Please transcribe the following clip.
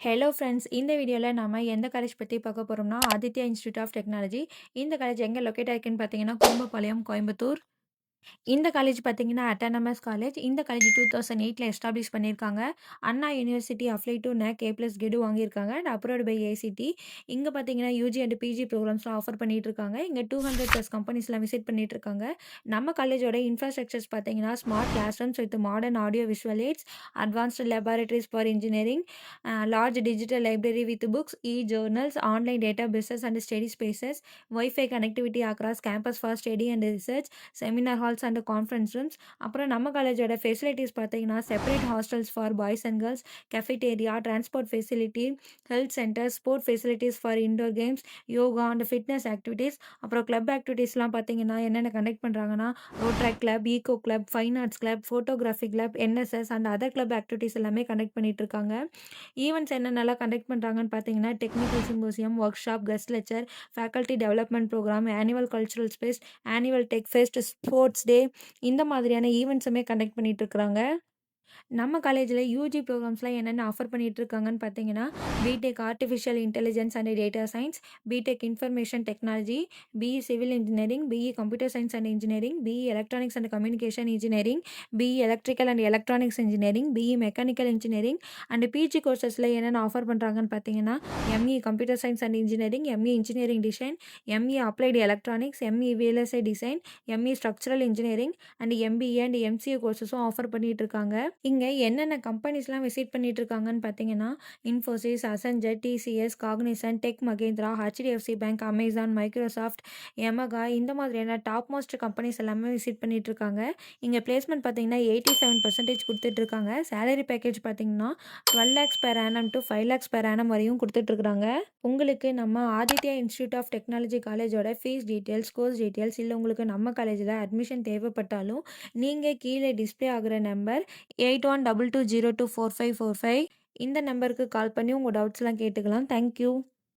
Hello friends. இந்த வீடியோல நாம எந்த காலேஜ் பத்தி பார்க்க போறோம்னா, ஆதித்யா இன்ஸ்டிடியூட் ஆஃப் டெக்னாலஜி. இந்த காலேஜ் எங்க லொக்கேட் ஆயிருக்குன்னு பார்த்தீங்கன்னா, குரும்பபாளையம், கோயம்புத்தூர். இந்த காலேஜ் பார்த்தீங்கன்னா, அட்டானமஸ் காலேஜ். இந்த காலேஜ் 2008ல எஸ்டாப்ளிஷ் பண்ணியிருக்காங்க. Anna University affiliate to NAAC A+ grade வாங்கியிருக்காங்க அண்ட் அப்ரூவ்ட் பை ஏசிடி. இங்க பார்த்தீங்கன்னா, யூஜி அண்ட் பிஜி ப்ரோகிராம்ஸ்லாம் ஆஃபர் பண்ணிட்டு இருக்காங்க. இங்க 200+ கம்பெனிஸ்லாம் விசிட் பண்ணிட்டு இருக்காங்க. நம்ம காலேஜோட இன்ஃப்ராஸ்ட்ரக்சர்ஸ் பார்த்தீங்கன்னா, smart class rooms with modern audio visual aids, advanced laboratories for engineering, large digital library with books, e-journals, online databases and study spaces, Wi-Fi connectivity across campus for study and research, seminar halls and conference rooms. அப்புறம் நம்ம காலேஜோட facilities பார்த்தீங்கன்னா, separate hostels for boys and girls, cafeteria, transport facility, health centre, sport facilities for indoor games, yoga and fitness activities. அப்புறம் club ஆக்டிவிட்டீஸ்லாம் பார்த்தீங்கன்னா, என்னென்ன conduct பண்ணுறாங்கன்னா, Rotaract club, eco club, fine arts club, photography club, NSS and other club activities எல்லாமே conduct பண்ணிட்டு இருக்காங்க. Events என்னென்னலாம் conduct பண்ணுறாங்கன்னு பார்த்தீங்கன்னா, technical symposium, workshop, guest lecture, faculty development programme, annual cultural space, annual tech fest, sports day, இந்த மாதிரியான ஈவெண்ட்ஸுமே conduct பண்ணிட்டு இருக்கிறாங்க. நம்ம காலேஜில் யூஜி ப்ரோக்ராம்ஸ்லாம் என்னென்ன ஆஃபர் பண்ணிட்டு இருக்காங்கன்னு பார்த்தீங்கன்னா, B Tech artificial intelligence and data science, B Tech information technology, BE civil engineering, BE computer science and engineering, BE electronics and communication engineering, BE electrical and electronics engineering, BE mechanical engineering and PG கோர்சஸில் என்னென்ன offer பண்ணுறாங்கன்னு பார்த்தீங்கன்னா, ME computer science and engineering, ME engineering design, ME applied electronics, ME VLSI design, ME structural engineering and MBA and MCA கோர்சஸும் offer பண்ணிட்டு இருக்காங்க. இங்க என்னென்ன கம்பெனிஸ்லாம் விசிட் பண்ணிட்டு இருக்காங்கன்னு பார்த்தீங்கன்னா, Infosys, Accenture, TCS, Cognizant, Tech Mahindra, HDFC bank, Amazon, Microsoft, Yamaha, இந்த மாதிரியான டாப் மோஸ்ட் கம்பெனிஸ் எல்லாமே விசிட் பண்ணிட்டு இருக்காங்க. இங்க பிளேஸ்மெண்ட் பார்த்தீங்கன்னா 87% கொடுத்துட்டு இருக்காங்க. சேலரி பேக்கேஜ் பார்த்தீங்கன்னா 12 lakhs per annum to 5 lakhs per annum வரையும் கொடுத்துட்டு இருக்காங்க. உங்களுக்கு நம்ம ஆதித்யா இன்ஸ்டிடியூட் ஆஃப் டெக்னாலஜி காலேஜோட ஃபீஸ் டீட்டெயில்ஸ், கோர்ஸ் டீட்டெயில்ஸ், இல்லை உங்களுக்கு நம்ம காலேஜில் அட்மிஷன் தேவைப்பட்டாலும் நீங்கள் கீழே டிஸ்பிளே ஆகிற நம்பர் 8122024545 இந்த நம்பருக்கு கால் பண்ணி உங்கள் டவுட்ஸ்லாம் கேட்டுக்கலாம். தேங்க்யூ.